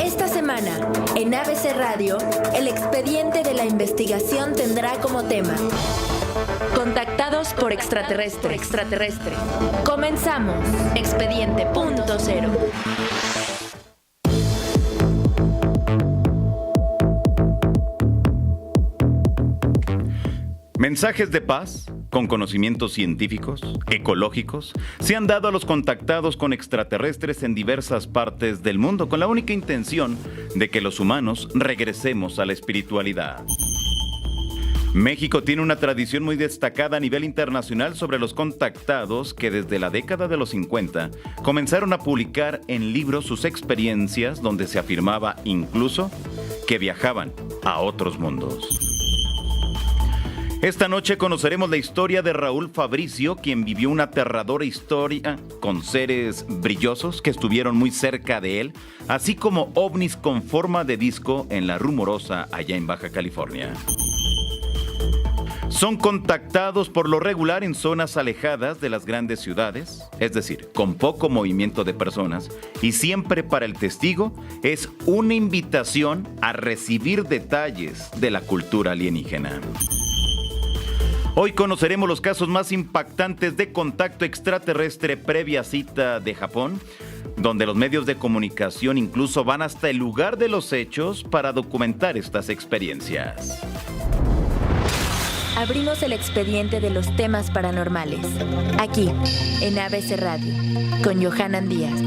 Esta semana, en ABC Radio, el expediente de la investigación tendrá como tema Contactados por extraterrestre. Comenzamos. Expediente punto cero. Mensajes de paz, con conocimientos científicos, ecológicos, se han dado a los contactados con extraterrestres en diversas partes del mundo, con la única intención de que los humanos regresemos a la espiritualidad. México tiene una tradición muy destacada a nivel internacional sobre los contactados que desde la década de los 50 comenzaron a publicar en libros sus experiencias donde se afirmaba incluso que viajaban a otros mundos. Esta noche conoceremos la historia de Raúl Fabricio, quien vivió una aterradora historia con seres brillosos que estuvieron muy cerca de él, así como ovnis con forma de disco en La Rumorosa, allá en Baja California. Son contactados por lo regular en zonas alejadas de las grandes ciudades, es decir, con poco movimiento de personas, y siempre para el testigo es una invitación a recibir detalles de la cultura alienígena. Hoy conoceremos los casos más impactantes de contacto extraterrestre previa cita de Japón, donde los medios de comunicación incluso van hasta el lugar de los hechos para documentar estas experiencias. Abrimos el expediente de los temas paranormales, aquí, en ABC Radio, con Johanan Díaz.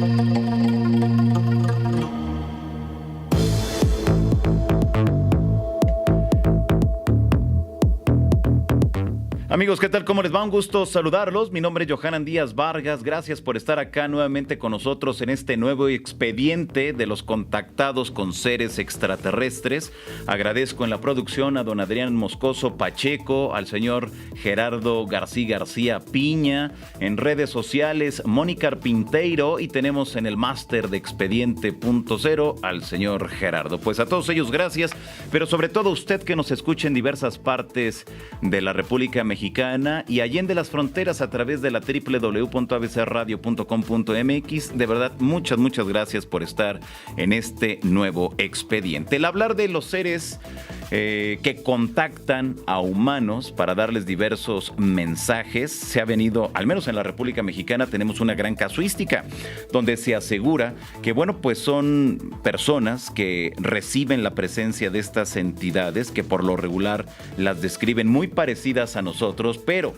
Amigos, ¿qué tal? ¿Cómo les va? Un gusto saludarlos. Mi nombre es Johanan Díaz Vargas. Gracias por estar acá nuevamente con nosotros en este nuevo expediente de los contactados con seres extraterrestres. Agradezco en la producción a don Adrián Moscoso Pacheco, al señor Gerardo García Piña, en redes sociales Mónica Pinteiro, y tenemos en el máster de Expediente Punto Cero al señor Gerardo. Pues a todos ellos gracias, pero sobre todo a usted que nos escucha en diversas partes de la República Mexicana y allende las fronteras a través de la www.abcradio.com.mx. De verdad, muchas gracias por estar en este nuevo expediente. El hablar de los seres que contactan a humanos para darles diversos mensajes se ha venido, al menos en la República Mexicana tenemos una gran casuística donde se asegura que pues son personas que reciben la presencia de estas entidades que por lo regular las describen muy parecidas a nosotros, pero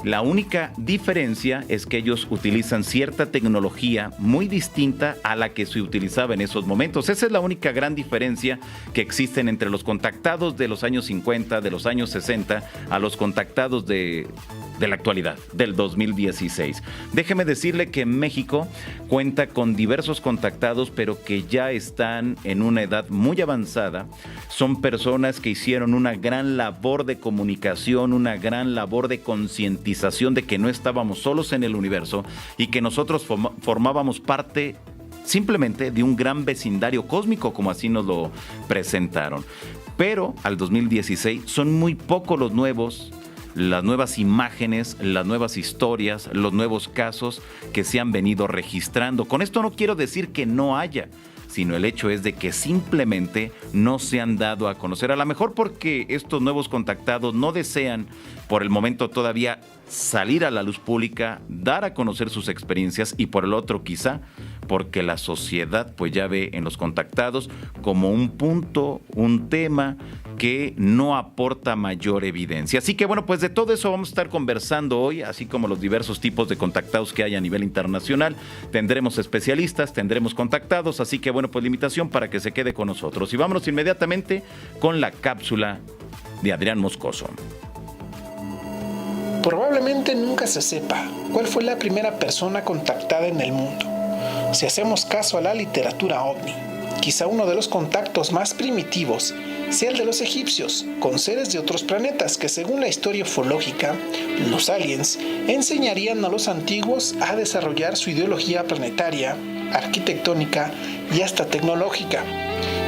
la única diferencia es que ellos utilizan cierta tecnología muy distinta a la que se utilizaba en esos momentos. Esa es la única gran diferencia que existen entre los contactados de los años 50, de los años 60, a los contactados de la actualidad, del 2016. Déjeme decirle que México cuenta con diversos contactados, pero que ya están en una edad muy avanzada. Son personas que hicieron una gran labor de comunicación, una gran labor de concientización de que no estábamos solos en el universo y que nosotros formábamos parte simplemente de un gran vecindario cósmico, como así nos lo presentaron. Pero al 2016 son muy pocos las nuevas imágenes, las nuevas historias, los nuevos casos que se han venido registrando. Con esto no quiero decir que no haya, sino el hecho es de que simplemente no se han dado a conocer. A lo mejor porque estos nuevos contactados no desean por el momento todavía salir a la luz pública, dar a conocer sus experiencias, y por el otro quizá porque la sociedad pues ya ve en los contactados como un punto, un tema que no aporta mayor evidencia. Así que pues de todo eso vamos a estar conversando hoy, así como los diversos tipos de contactados que hay a nivel internacional. Tendremos especialistas, tendremos contactados, así que pues la invitación para que se quede con nosotros. Y vámonos inmediatamente con la cápsula de Adrián Moscoso. Probablemente nunca se sepa cuál fue la primera persona contactada en el mundo. Si hacemos caso a la literatura ovni, quizá uno de los contactos más primitivos sea el de los egipcios, con seres de otros planetas que, según la historia ufológica, los aliens enseñarían a los antiguos a desarrollar su ideología planetaria, arquitectónica y hasta tecnológica.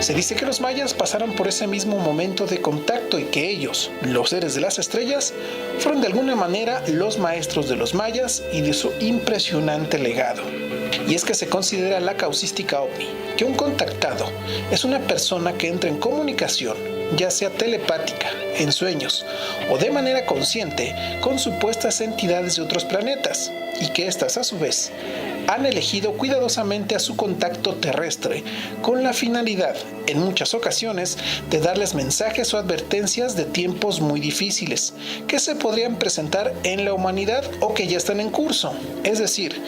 Se dice que los mayas pasaron por ese mismo momento de contacto y que ellos, los seres de las estrellas, fueron de alguna manera los maestros de los mayas y de su impresionante legado. y es que se considera la causística ovni, que un contactado es una persona que entra en comunicación, ya sea telepática, en sueños o de manera consciente, con supuestas entidades de otros planetas, y que éstas a su vez han elegido cuidadosamente a su contacto terrestre con la finalidad, en muchas ocasiones, de darles mensajes o advertencias de tiempos muy difíciles que se podrían presentar en la humanidad o que ya están en curso. Es decir,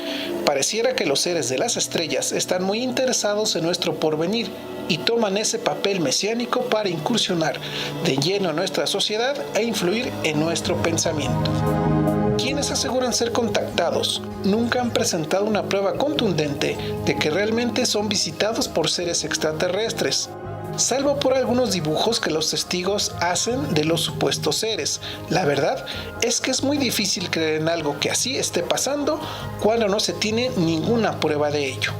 pareciera que los seres de las estrellas están muy interesados en nuestro porvenir y toman ese papel mesiánico para incursionar de lleno en nuestra sociedad e influir en nuestro pensamiento. Quienes aseguran ser contactados nunca han presentado una prueba contundente de que realmente son visitados por seres extraterrestres, salvo por algunos dibujos que los testigos hacen de los supuestos seres. La verdad es que es muy difícil creer en algo que así esté pasando cuando no se tiene ninguna prueba de ello.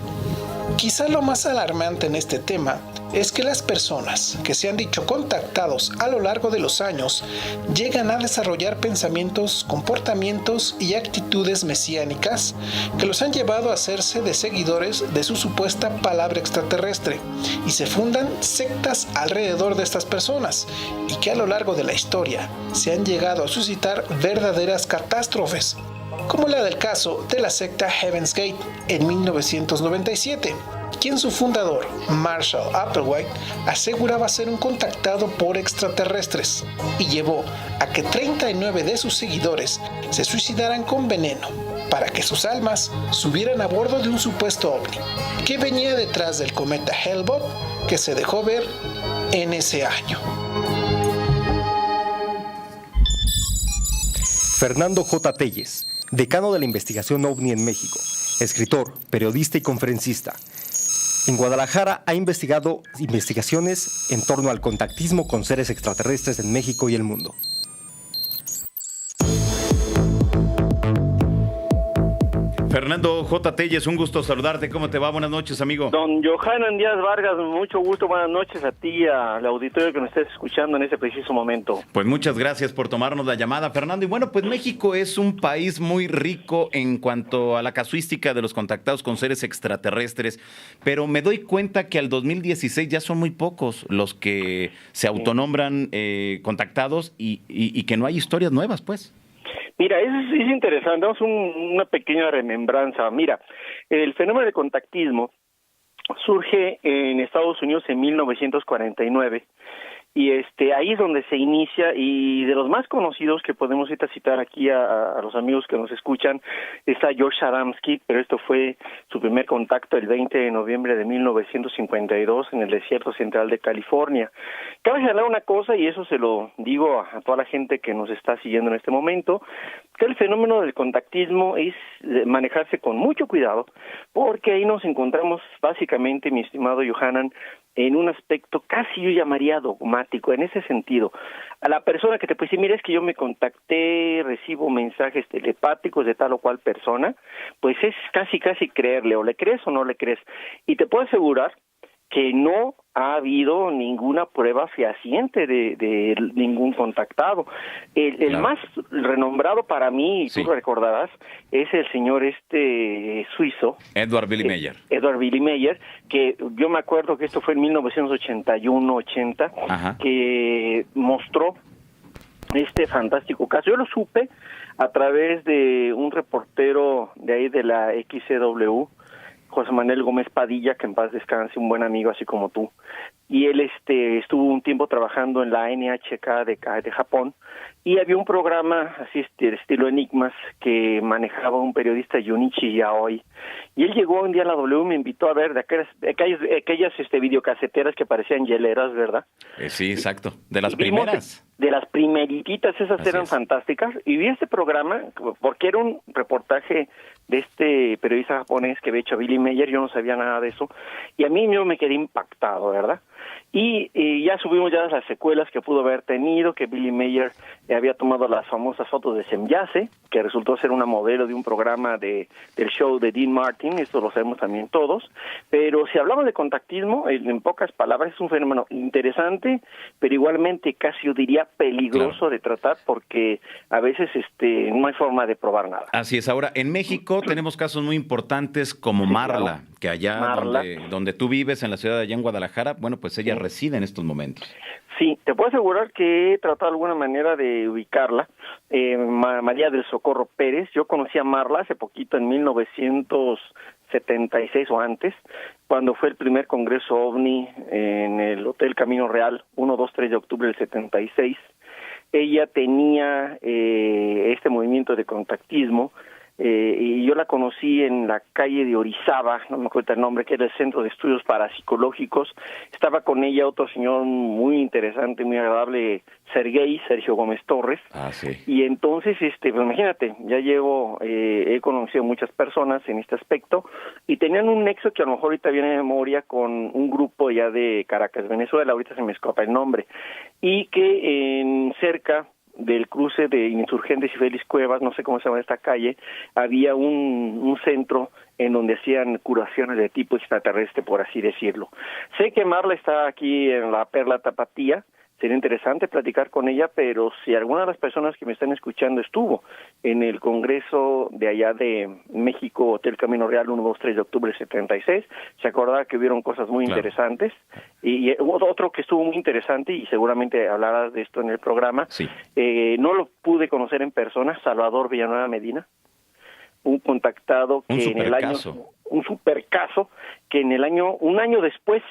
Quizá lo más alarmante en este tema es que las personas que se han dicho contactados a lo largo de los años llegan a desarrollar pensamientos, comportamientos y actitudes mesiánicas que los han llevado a hacerse de seguidores de su supuesta palabra extraterrestre, y se fundan sectas alrededor de estas personas, y que a lo largo de la historia se han llegado a suscitar verdaderas catástrofes, como la del caso de la secta Heaven's Gate en 1997, quien su fundador, Marshall Applewhite, aseguraba ser un contactado por extraterrestres, y llevó a que 39 de sus seguidores se suicidaran con veneno para que sus almas subieran a bordo de un supuesto ovni que venía detrás del cometa Hale-Bopp, que se dejó ver en ese año. Fernando J. Telles, decano de la investigación OVNI en México, escritor, periodista y conferencista. En Guadalajara ha investigado investigaciones en torno al contactismo con seres extraterrestres en México y el mundo. Fernando J. Telles, un gusto saludarte. ¿Cómo te va? Buenas noches, amigo. Don Johanan Díaz Vargas, mucho gusto. Buenas noches a ti y al auditorio que nos estés escuchando en ese preciso momento. Pues muchas gracias por tomarnos la llamada, Fernando. Y bueno, pues México es un país muy rico en cuanto a la casuística de los contactados con seres extraterrestres, pero me doy cuenta que al 2016 ya son muy pocos los que se autonombran contactados y que no hay historias nuevas, pues. Mira, es interesante, vamos una pequeña remembranza. Mira, el fenómeno del contactismo surge en Estados Unidos en 1949 y ahí es donde se inicia, y de los más conocidos que podemos citar aquí a los amigos que nos escuchan está George Adamski, pero esto fue su primer contacto el 20 de noviembre de 1952 en el desierto central de California. Cabe señalar una cosa, y eso se lo digo a toda la gente que nos está siguiendo en este momento, que el fenómeno del contactismo es manejarse con mucho cuidado, porque ahí nos encontramos básicamente, mi estimado Johanan, en un aspecto casi yo llamaría dogmático, en ese sentido. A la persona que te puede decir, mira, es que yo me contacté, recibo mensajes telepáticos de tal o cual persona, pues es casi creerle, o le crees o no le crees. Y te puedo asegurar que no ha habido ninguna prueba fehaciente de ningún contactado. El claro, más renombrado para mí, y tú lo recordarás, es el señor suizo. Edward Billy Meyer. Edward Billy Meyer, que yo me acuerdo que esto fue en 1981-80, que mostró este fantástico caso. Yo lo supe a través de un reportero de ahí de la XCW, José Manuel Gómez Padilla, que en paz descanse, un buen amigo así como tú, y él estuvo un tiempo trabajando en la NHK de Japón, y había un programa así estilo Enigmas que manejaba un periodista, Junichi Yaoi, y él llegó un día a la W, me invitó a ver de aquellas videocaseteras que parecían hieleras, ¿verdad? Sí, exacto, de las primeras. De las primeritas, esas así eran fantásticas, y vi este programa porque era un reportaje de este periodista japonés que había hecho Billy Meyer, yo no sabía nada de eso, y a mí yo me quedé impactado, ¿verdad? Y ya subimos ya las secuelas que pudo haber tenido, que Billy Mayer había tomado las famosas fotos de Semyase, que resultó ser una modelo de un programa del show de Dean Martin, esto lo sabemos también todos, pero si hablamos de contactismo, en pocas palabras es un fenómeno interesante, pero igualmente casi yo diría peligroso de tratar, porque a veces no hay forma de probar nada. Así es. Ahora, en México tenemos casos muy importantes como Marla, claro, que allá donde tú vives, en la ciudad de allá en Guadalajara, bueno, pues ella reside en estos momentos. Sí, te puedo asegurar que he tratado de alguna manera de ubicarla. María del Socorro Pérez, yo conocí a Marla hace poquito, en 1976 o antes, cuando fue el primer congreso OVNI en el Hotel Camino Real, 1, 2, 3 de octubre del 76. Ella tenía este movimiento de contactismo, y yo la conocí en la calle de Orizaba, no me acuerdo el nombre, que era el Centro de Estudios Parapsicológicos. Estaba con ella otro señor muy interesante, muy agradable, Sergio Gómez Torres. Sí. Y entonces, pues imagínate, ya he conocido muchas personas en este aspecto, y tenían un nexo que a lo mejor ahorita viene de memoria con un grupo ya de Caracas, Venezuela, ahorita se me escapa el nombre, y que cerca del cruce de Insurgentes y Félix Cuevas, no sé cómo se llama esta calle, había un centro en donde hacían curaciones de tipo extraterrestre, por así decirlo. Sé que Marla está aquí en la Perla Tapatía, sería interesante platicar con ella, pero si alguna de las personas que me están escuchando estuvo en el Congreso de allá de México, Hotel Camino Real, 1, 2, 3 de octubre del 76, se acordará que hubieron cosas muy interesantes. Y otro que estuvo muy interesante, y seguramente hablarás de esto en el programa, no lo pude conocer en persona, Salvador Villanueva Medina, un contactado que un super caso, que un año después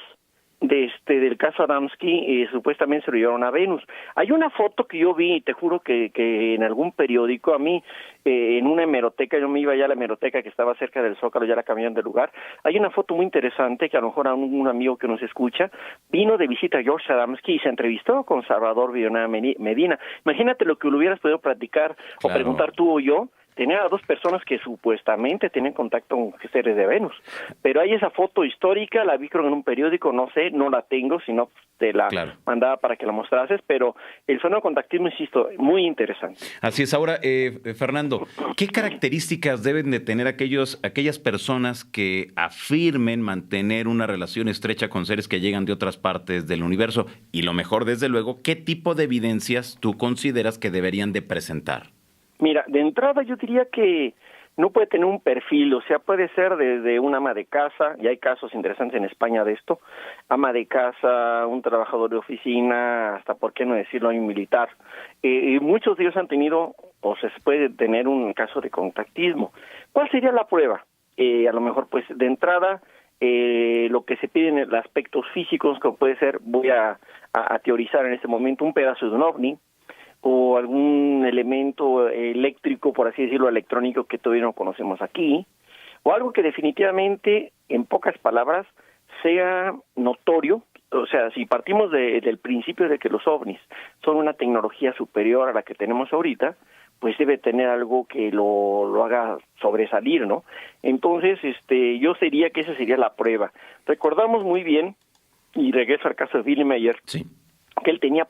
del caso Adamski, supuestamente se lo llevaron a Venus. Hay una foto que yo vi, y te juro que en algún periódico, a mí, en una hemeroteca, yo me iba allá a la hemeroteca que estaba cerca del Zócalo, ya la cambiaron de lugar, hay una foto muy interesante que a lo mejor a un amigo que nos escucha, vino de visita a George Adamski y se entrevistó con Salvador Villanueva Medina. Imagínate lo que le hubieras podido platicar o preguntar tú o yo. Tenía a dos personas que supuestamente tenían contacto con seres de Venus, pero hay esa foto histórica, la vi creo en un periódico, no sé, no la tengo, sino te la mandaba para que la mostrases, pero el fenómeno de contactismo, insisto, muy interesante. Así es. Ahora, Fernando, ¿qué características deben de tener aquellas personas que afirmen mantener una relación estrecha con seres que llegan de otras partes del universo? Y lo mejor, desde luego, ¿qué tipo de evidencias tú consideras que deberían de presentar? Mira, de entrada yo diría que no puede tener un perfil, o sea, puede ser desde un ama de casa, y hay casos interesantes en España de esto, ama de casa, un trabajador de oficina, hasta por qué no decirlo, un militar. Y muchos de ellos han tenido, o se puede tener un caso de contactismo. ¿Cuál sería la prueba? A lo mejor, pues, de entrada, lo que se pide en el aspectos físicos, como puede ser, voy a teorizar en este momento, un pedazo de un ovni, o algún elemento eléctrico, por así decirlo, electrónico que todavía no conocemos aquí, o algo que definitivamente, en pocas palabras, sea notorio. O sea, si partimos del principio de que los ovnis son una tecnología superior a la que tenemos ahorita, pues debe tener algo que lo haga sobresalir, ¿no? Entonces, yo diría que esa sería la prueba. Recordamos muy bien, y regreso al caso de Billy Mayer, que él tenía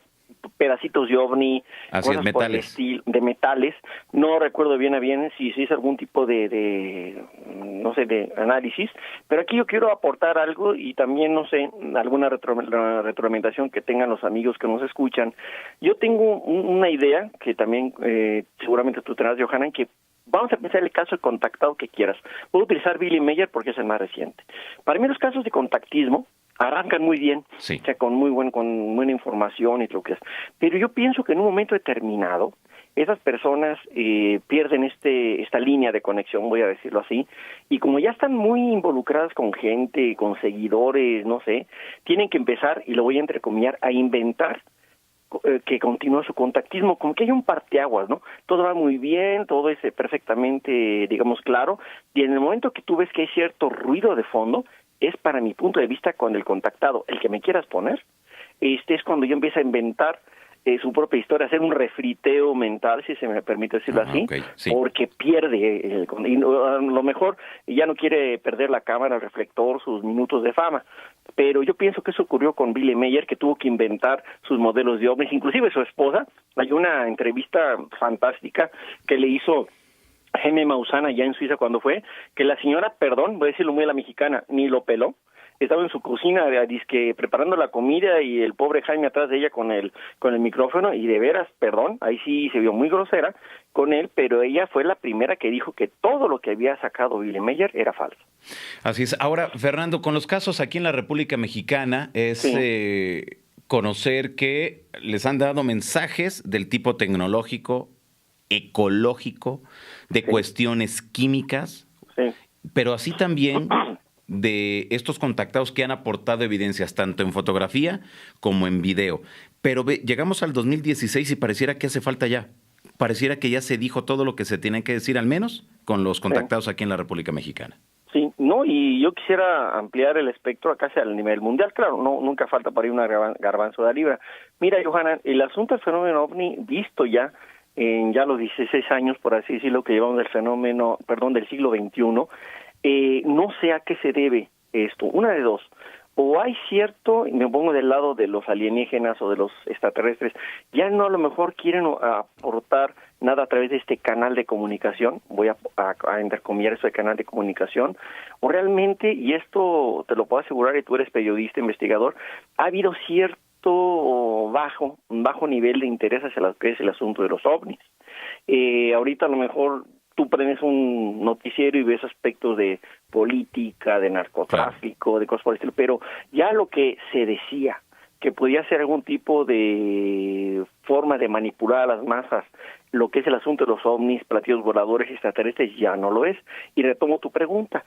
pedacitos de ovni, cosas por el estilo, de metales. No recuerdo bien a bien si es algún tipo de no sé, de análisis, pero aquí yo quiero aportar algo y también, no sé, alguna retroalimentación que tengan los amigos que nos escuchan. Yo tengo una idea que también seguramente tú tendrás, Johanan, que vamos a pensar el caso de contactado que quieras. Puedo utilizar Billy Mayer porque es el más reciente. Para mí los casos de contactismo arrancan muy bien, o sea, con buena información y lo que es. Pero yo pienso que en un momento determinado, esas personas pierden esta línea de conexión, voy a decirlo así, y como ya están muy involucradas con gente, con seguidores, no sé, tienen que empezar, y lo voy a entrecomillar, a inventar que continúa su contactismo, como que hay un parteaguas, ¿no? Todo va muy bien, todo es perfectamente, digamos, claro, y en el momento que tú ves que hay cierto ruido de fondo, es para mi punto de vista con el contactado, el que me quieras poner, es cuando yo empiezo a inventar su propia historia, hacer un refriteo mental, si se me permite decirlo así, porque pierde, y a lo mejor ya no quiere perder la cámara, el reflector, sus minutos de fama, pero yo pienso que eso ocurrió con Billy Meyer, que tuvo que inventar sus modelos de ovnis, inclusive su esposa. Hay una entrevista fantástica que le hizo Jaime Maussan allá en Suiza cuando fue, que la señora, perdón, voy a decirlo muy a la mexicana, ni lo peló. Estaba en su cocina disque preparando la comida y el pobre Jaime atrás de ella con el micrófono, y de veras, perdón, ahí sí se vio muy grosera con él, pero ella fue la primera que dijo que todo lo que había sacado Billy Meyer era falso. Así es. Ahora, Fernando, con los casos aquí en la República Mexicana es conocer que les han dado mensajes del tipo tecnológico, ecológico, de cuestiones químicas, pero así también de estos contactados que han aportado evidencias tanto en fotografía como en video. Pero llegamos al 2016 y pareciera que hace falta ya. Pareciera que ya se dijo todo lo que se tiene que decir, al menos con los contactados aquí en la República Mexicana. Sí, no, y yo quisiera ampliar el espectro acá hacia el nivel mundial. Claro, no, nunca falta para ir una garbanzo de libra. Mira, Johanna, el asunto del fenómeno OVNI, visto ya en ya los 16 años, por así decirlo, que llevamos del del siglo XXI, no sé a qué se debe esto. Una de dos: o hay cierto, me pongo del lado de los alienígenas o de los extraterrestres, ya no a lo mejor quieren aportar nada a través de este canal de comunicación, voy a entrecomillar eso de canal de comunicación, o realmente, y esto te lo puedo asegurar, y tú eres periodista, investigador, ha habido cierto bajo nivel de interés hacia lo que es el asunto de los ovnis. Ahorita a lo mejor tú prendes un noticiero y ves aspectos de política, de narcotráfico, de cosas por el estilo, pero ya lo que se decía, que podía ser algún tipo de forma de manipular a las masas, lo que es el asunto de los ovnis, platillos voladores, extraterrestres, ya no lo es. Y retomo tu pregunta.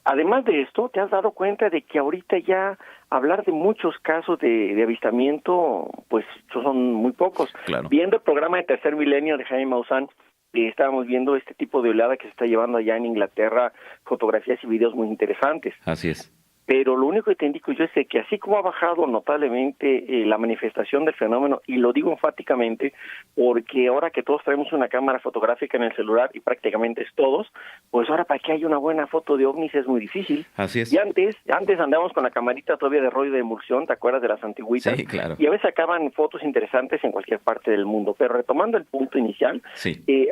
Además de esto, ¿te has dado cuenta de que ahorita ya hablar de muchos casos de avistamiento, pues son muy pocos? Claro. Viendo el programa de Tercer Milenio de Jaime Maussan, estábamos viendo este tipo de oleada que se está llevando allá en Inglaterra, fotografías y videos muy interesantes. Así es. Pero lo único que te indico yo es que así como ha bajado notablemente la manifestación del fenómeno, y lo digo enfáticamente porque ahora que todos traemos una cámara fotográfica en el celular, y prácticamente es todos, pues ahora para que haya una buena foto de ovnis es muy difícil. Así es. Y antes andábamos con la camarita todavía de rollo de emulsión, ¿te acuerdas de las antiguitas? Sí, claro. Y a veces sacaban fotos interesantes en cualquier parte del mundo. Pero retomando el punto inicial,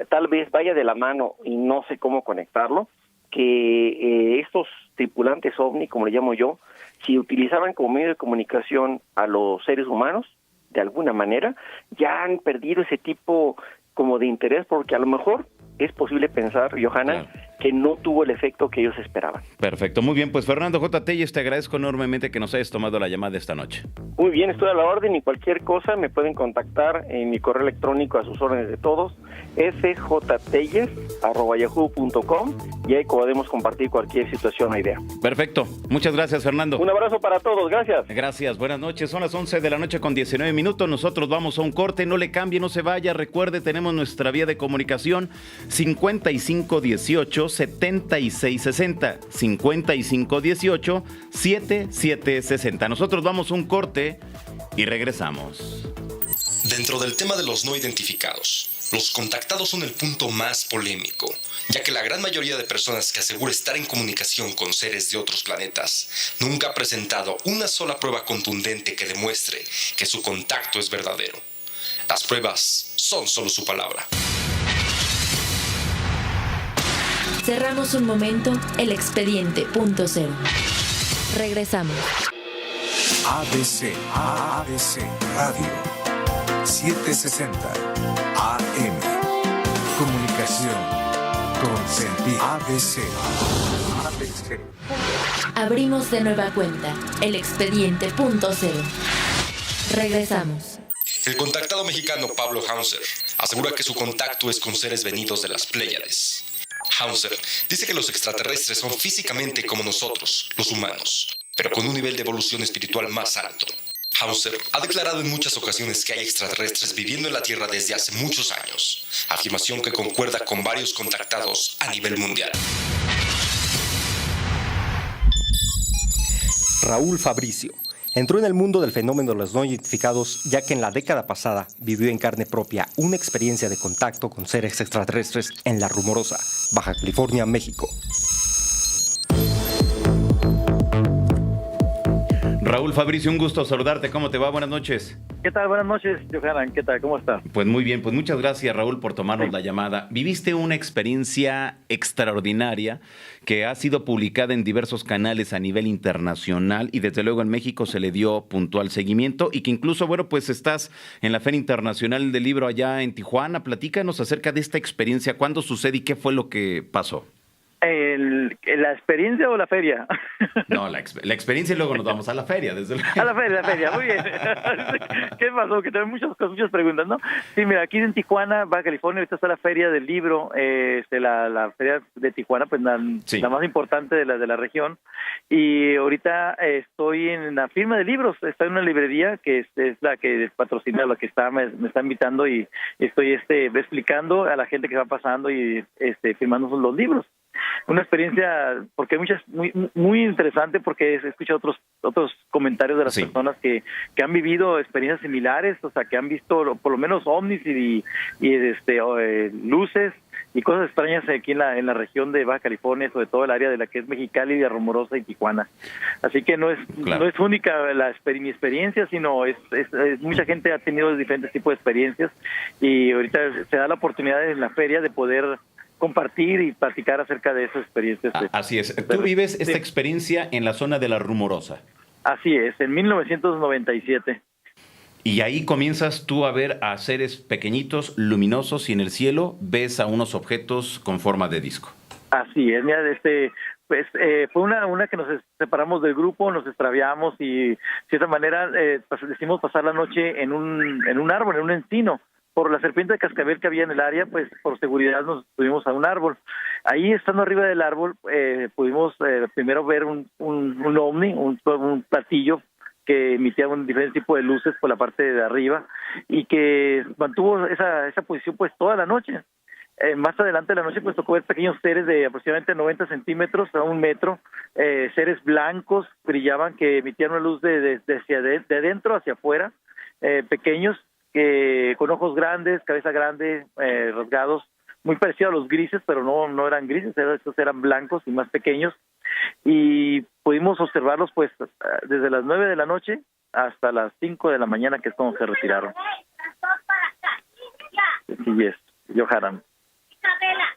tal vez vaya de la mano, y no sé cómo conectarlo, que estos tripulantes OVNI, como le llamo yo, si utilizaban como medio de comunicación a los seres humanos, de alguna manera, ya han perdido ese tipo como de interés, porque a lo mejor es posible pensar, Johanna, que no tuvo el efecto que ellos esperaban. Perfecto, muy bien. Pues Fernando J. Telles, te agradezco enormemente que nos hayas tomado la llamada esta noche. Muy bien, estoy a la orden, y cualquier cosa me pueden contactar en mi correo electrónico, a sus órdenes de todos, fjtelles@yahoo.com, y ahí podemos compartir cualquier situación o idea. Perfecto, muchas gracias, Fernando. Un abrazo para todos, gracias. Gracias, buenas noches. Son las 11 de la noche con 19 minutos. Nosotros vamos a un corte, no le cambie, no se vaya. Recuerde, tenemos nuestra vía de comunicación 5518-7660, 5518-7760. Nosotros vamos a un corte y regresamos. Dentro del tema de los no identificados, los contactados son el punto más polémico, ya que la gran mayoría de personas que asegura estar en comunicación con seres de otros planetas nunca ha presentado una sola prueba contundente que demuestre que su contacto es verdadero. Las pruebas son solo su palabra. Cerramos un momento el expediente punto cero. Regresamos. ABC Radio 760 AM. Comunicación con sentido. ABC. Abrimos de nueva cuenta el expediente punto cero. Regresamos. El contactado mexicano Pablo Hauser asegura que su contacto es con seres venidos de las Pléyades. Hauser dice que los extraterrestres son físicamente como nosotros, los humanos, pero con un nivel de evolución espiritual más alto. Hauser ha declarado en muchas ocasiones que hay extraterrestres viviendo en la Tierra desde hace muchos años, afirmación que concuerda con varios contactados a nivel mundial. Raúl Fabricio entró en el mundo del fenómeno de los no identificados, ya que en la década pasada vivió en carne propia una experiencia de contacto con seres extraterrestres en La Rumorosa, Baja California, México. Raúl Fabricio, un gusto saludarte. ¿Cómo te va? Buenas noches. ¿Qué tal? Buenas noches, Johanan. ¿Qué tal? ¿Cómo estás? Pues muy bien, pues muchas gracias, Raúl, por tomarnos la llamada. Viviste una experiencia extraordinaria que ha sido publicada en diversos canales a nivel internacional y desde luego en México se le dio puntual seguimiento y que incluso, bueno, pues estás en la Feria Internacional del Libro allá en Tijuana. Platícanos acerca de esta experiencia, cuándo sucede y qué fue lo que pasó. ¿La experiencia o la feria? No, la experiencia y luego nos vamos a la feria, desde luego. A la feria, muy bien. ¿Qué pasó? Que tengo muchas preguntas, ¿no? Sí, mira, aquí en Tijuana, Baja California, ahorita está la feria del libro, la feria de Tijuana, pues la más importante de la región, y ahorita estoy en la firma de libros, estoy en una librería que es la que patrocina, la que me está invitando y estoy explicando a la gente que va pasando y firmando los libros. Una experiencia, porque hay muy interesante, porque he escuchado otros comentarios de las personas que han vivido experiencias similares, o sea, que han visto por lo menos ovnis y luces y cosas extrañas aquí en la región de Baja California, sobre todo el área de la que es Mexicali, de Rumorosa y Tijuana. Así que no es única mi experiencia, sino es mucha gente ha tenido diferentes tipos de experiencias y ahorita se da la oportunidad en la feria de poder compartir y platicar acerca de esas experiencias. Así es. Tú vives esta experiencia en la zona de la Rumorosa. Así es, en 1997. Y ahí comienzas tú a ver a seres pequeñitos, luminosos, y en el cielo ves a unos objetos con forma de disco. Así es, mira, fue una que nos separamos del grupo, nos extraviamos y de cierta manera decidimos pasar la noche en un árbol, en un encino. Por la serpiente de cascabel que había en el área, pues por seguridad nos subimos a un árbol. Ahí, estando arriba del árbol, pudimos primero ver un ovni, un platillo que emitía un diferente tipo de luces por la parte de arriba y que mantuvo esa posición pues toda la noche. Más adelante de la noche pues tocó ver pequeños seres de aproximadamente 90 centímetros a 1 metro, seres blancos, brillaban, que emitían una luz de adentro hacia afuera, pequeños, con ojos grandes, cabeza grande, rasgados, muy parecido a los grises, pero no eran grises, estos eran blancos y más pequeños, y pudimos observarlos pues desde las 9 de la noche hasta las 5 de la mañana, que es cuando se retiraron. Sí, es, Johanan.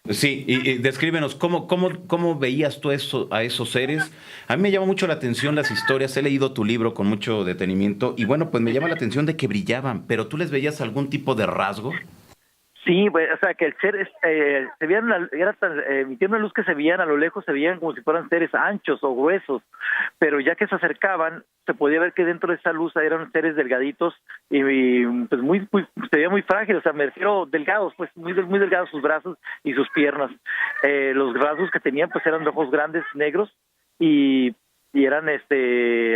Sí, y descríbenos, ¿cómo veías tú a esos seres? A mí me llama mucho la atención las historias, he leído tu libro con mucho detenimiento, y bueno, pues me llama la atención de que brillaban, pero ¿tú les veías algún tipo de rasgo? Sí, o sea, que el ser se veían, emitiendo una luz que se veían a lo lejos, se veían como si fueran seres anchos o gruesos, pero ya que se acercaban, se podía ver que dentro de esa luz eran seres delgaditos y pues se veía muy frágil, o sea, me refiero delgados, pues muy delgados sus brazos y sus piernas. Los rasgos que tenían pues eran de ojos grandes, negros, y eran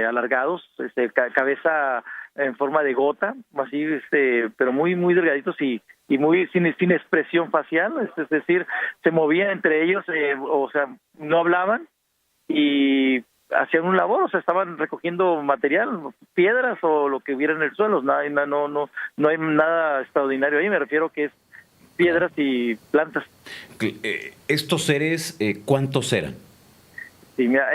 alargados, cabeza en forma de gota, así, pero muy delgaditos y muy sin expresión facial, es decir, se movían entre ellos, o sea, no hablaban y hacían un labor, o sea, estaban recogiendo material, piedras o lo que hubiera en el suelo. No hay nada extraordinario ahí, me refiero que es piedras y plantas. ¿Estos seres cuántos eran? Sí, mira,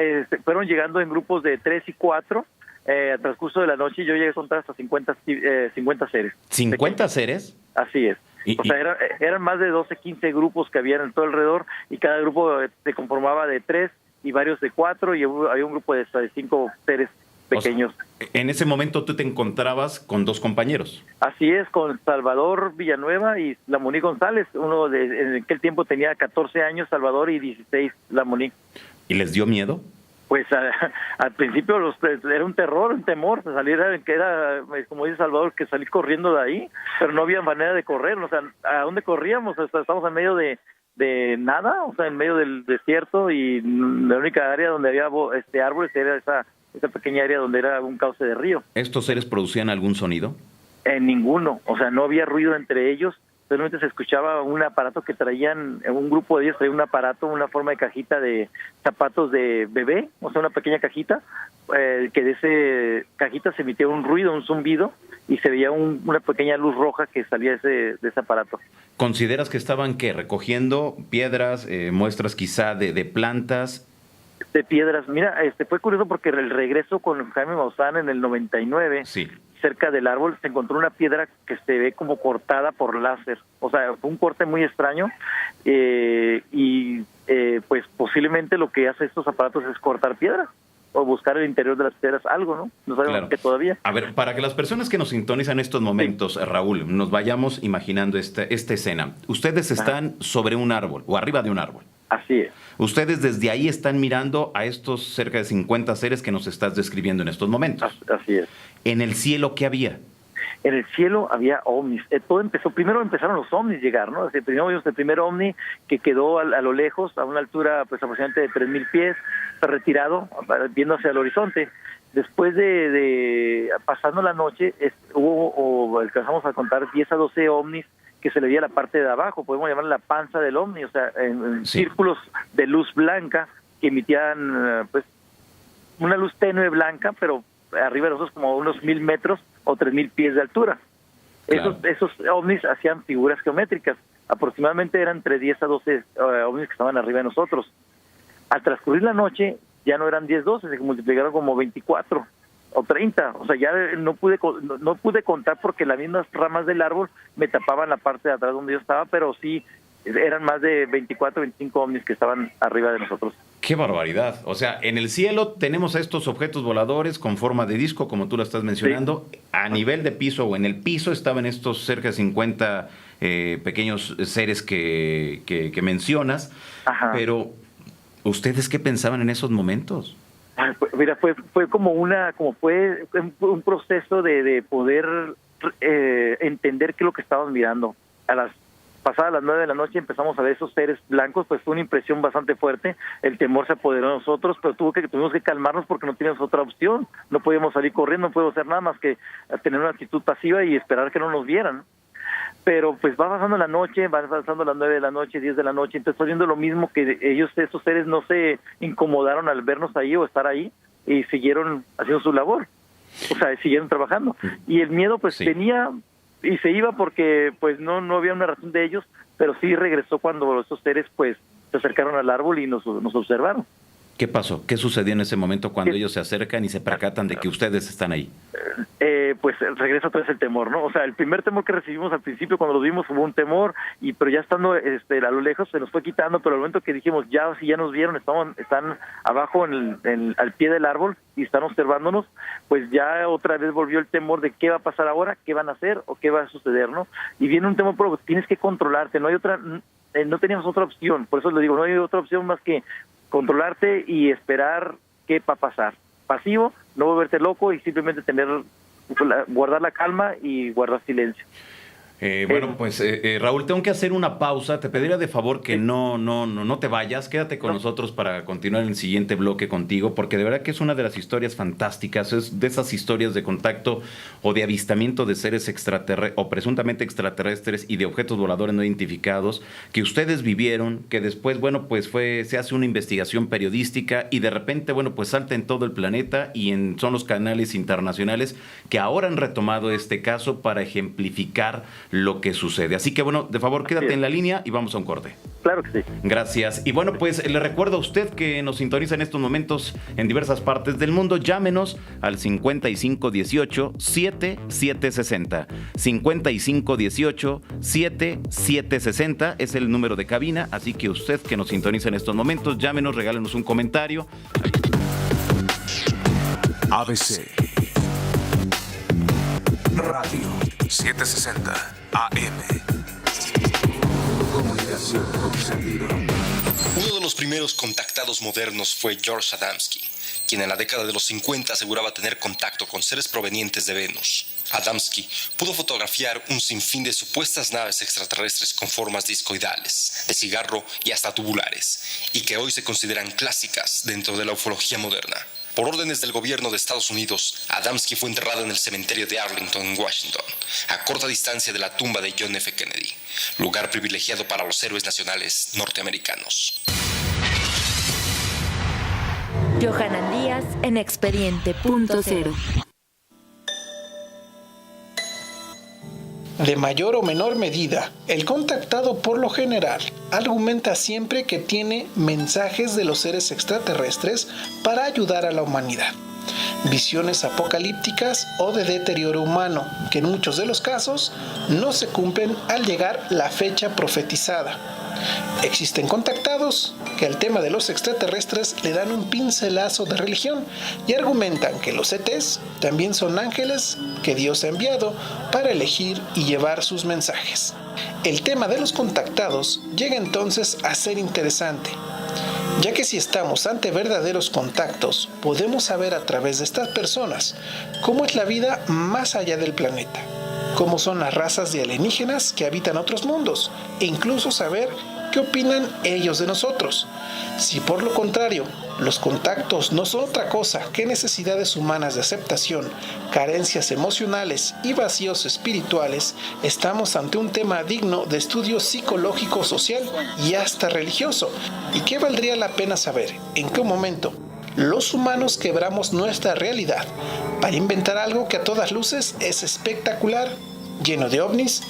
fueron llegando en grupos de 3 y 4, al transcurso de la noche yo llegué a contar hasta 50 seres. ¿50 seres? Así es. O sea, eran más de 12, 15 grupos que había en todo alrededor, y cada grupo se conformaba de 3 y varios de 4, y había un grupo de 5 seres pequeños. O sea, en ese momento tú te encontrabas con 2 compañeros. Así es, con Salvador Villanueva y Lamoní González. En aquel tiempo tenía 14 años Salvador y 16 Lamoní. ¿Y les dio miedo? Pues al principio era un terror, un temor, que era, como dice Salvador, que salir corriendo de ahí, pero no había manera de correr, o sea, ¿a dónde corríamos? O sea, estamos en medio de nada, o sea, en medio del desierto, y la única área donde había árboles era esa pequeña área donde era un cauce de río. ¿Estos seres producían algún sonido? Ninguno, o sea, no había ruido entre ellos, solamente se escuchaba un aparato que traían, un grupo de ellos traía un aparato, una forma de cajita de zapatos de bebé, o sea, una pequeña cajita, que de esa cajita se emitía un ruido, un zumbido, y se veía una pequeña luz roja que salía de ese aparato. ¿Consideras que estaban, recogiendo piedras, muestras quizá de plantas? de piedras. Mira, fue curioso porque el regreso con Jaime Maussan en el 99, Sí. cerca del árbol, se encontró una piedra que se ve como cortada por láser. O sea, fue un corte muy extraño pues posiblemente lo que hace estos aparatos es cortar piedras o buscar el interior de las piedras algo, ¿no? No sabemos Claro. qué todavía. A ver, para que las personas que nos sintonizan en estos momentos, Raúl, nos vayamos imaginando esta escena. Ustedes están sobre un árbol o arriba de un árbol. Así es. Ustedes desde ahí están mirando a estos cerca de 50 seres que nos estás describiendo en estos momentos. Así es. En el cielo, ¿qué había? En el cielo había ovnis. Todo empezó, primero empezaron los ovnis a llegar, ¿no? Primero vimos el primer ovni que quedó a lo lejos, a una altura pues aproximadamente de 3,000 pies, retirado, viendo hacia el horizonte. Después de pasando la noche, alcanzamos a contar 10 a 12 ovnis que se le veía la parte de abajo, podemos llamar la panza del ovni, o sea, en Sí. círculos de luz blanca que emitían pues una luz tenue blanca, pero arriba de nosotros como unos 1,000 metros o 3,000 pies de altura. Claro. Esos ovnis hacían figuras geométricas, aproximadamente eran entre 10 a 12 ovnis que estaban arriba de nosotros. Al transcurrir la noche ya no eran 10, 12, se multiplicaron como 24 o 30, o sea, ya no pude contar porque las mismas ramas del árbol me tapaban la parte de atrás donde yo estaba, pero sí eran más de 24, 25 ovnis que estaban arriba de nosotros. ¡Qué barbaridad! O sea, en el cielo tenemos a estos objetos voladores con forma de disco, como tú lo estás mencionando. Sí. A nivel de piso o en el piso estaban estos cerca de 50 pequeños seres que mencionas. Ajá. Pero, ¿ustedes qué pensaban en esos momentos? Mira, fue como fue un proceso de poder entender qué es lo que estábamos mirando. Pasadas las 9 de la noche empezamos a ver esos seres blancos, pues fue una impresión bastante fuerte, el temor se apoderó de nosotros, pero tuvimos que calmarnos porque no teníamos otra opción, no podíamos salir corriendo, no podíamos hacer nada más que tener una actitud pasiva y esperar que no nos vieran. Pero pues va pasando la noche, van pasando las 9 de la noche, 10 de la noche, entonces estoy viendo lo mismo que esos seres no se incomodaron al vernos ahí o estar ahí y siguieron haciendo su labor, o sea, siguieron trabajando. Y el miedo pues tenía y se iba porque pues no había una razón de ellos, pero sí regresó cuando esos seres pues se acercaron al árbol y nos observaron. ¿Qué pasó? ¿Qué sucedió en ese momento cuando ellos se acercan y se percatan de que ustedes están ahí? Pues regresa otra vez el temor, ¿no? O sea, el primer temor que recibimos al principio cuando los vimos hubo un temor, pero ya estando a lo lejos se nos fue quitando, pero al momento que dijimos, si ya nos vieron, están abajo al pie del árbol y están observándonos, pues ya otra vez volvió el temor de qué va a pasar ahora, qué van a hacer o qué va a suceder, ¿no? Y viene un temor, pero tienes que controlarte, no teníamos otra opción, por eso le digo, no hay otra opción más que controlarte y esperar qué va a pasar. Pasivo, no volverte loco y simplemente guardar la calma y guardar silencio. Bueno, pues Raúl, tengo que hacer una pausa. Te pediría de favor que no te vayas. Quédate con nosotros para continuar en el siguiente bloque contigo, porque de verdad que es una de las historias fantásticas. Es de esas historias de contacto o de avistamiento de seres extraterrestres o presuntamente extraterrestres y de objetos voladores no identificados que ustedes vivieron, que después, bueno, pues se hace una investigación periodística y de repente, bueno, pues salta en todo el planeta y son los canales internacionales que ahora han retomado este caso para ejemplificar lo que sucede. Así que bueno, de favor quédate en la línea y vamos a un corte. Claro que sí. Gracias. Y bueno, pues le recuerdo a usted que nos sintoniza en estos momentos en diversas partes del mundo. Llámenos al 5518-7760. 5518-7760 es el número de cabina. Así que usted que nos sintoniza en estos momentos, llámenos, regálenos un comentario. ABC Radio 760 AM. Comunicación con sentido. Uno de los primeros contactados modernos fue George Adamski, quien en la década de los 50 aseguraba tener contacto con seres provenientes de Venus. Adamski pudo fotografiar un sinfín de supuestas naves extraterrestres con formas discoidales, de cigarro y hasta tubulares, y que hoy se consideran clásicas dentro de la ufología moderna. Por órdenes del gobierno de Estados Unidos, Adamski fue enterrado en el cementerio de Arlington, en Washington, a corta distancia de la tumba de John F. Kennedy, lugar privilegiado para los héroes nacionales norteamericanos. Johanan Díaz en Expediente.0. De mayor o menor medida, el contactado por lo general argumenta siempre que tiene mensajes de los seres extraterrestres para ayudar a la humanidad. Visiones apocalípticas o de deterioro humano, que en muchos de los casos no se cumplen al llegar la fecha profetizada. Existen contactados que al tema de los extraterrestres le dan un pincelazo de religión y argumentan que los ETs también son ángeles que Dios ha enviado para elegir y llevar sus mensajes. El tema de los contactados llega entonces a ser interesante, ya que si estamos ante verdaderos contactos, podemos saber a través de estas personas cómo es la vida más allá del planeta, cómo son las razas de alienígenas que habitan otros mundos, e incluso saber qué opinan ellos de nosotros. Si por lo contrario, los contactos no son otra cosa que necesidades humanas de aceptación, carencias emocionales y vacíos espirituales, estamos ante un tema digno de estudio psicológico, social y hasta religioso, y que valdría la pena saber en qué momento los humanos quebramos nuestra realidad para inventar algo que a todas luces es espectacular, lleno de ovnis,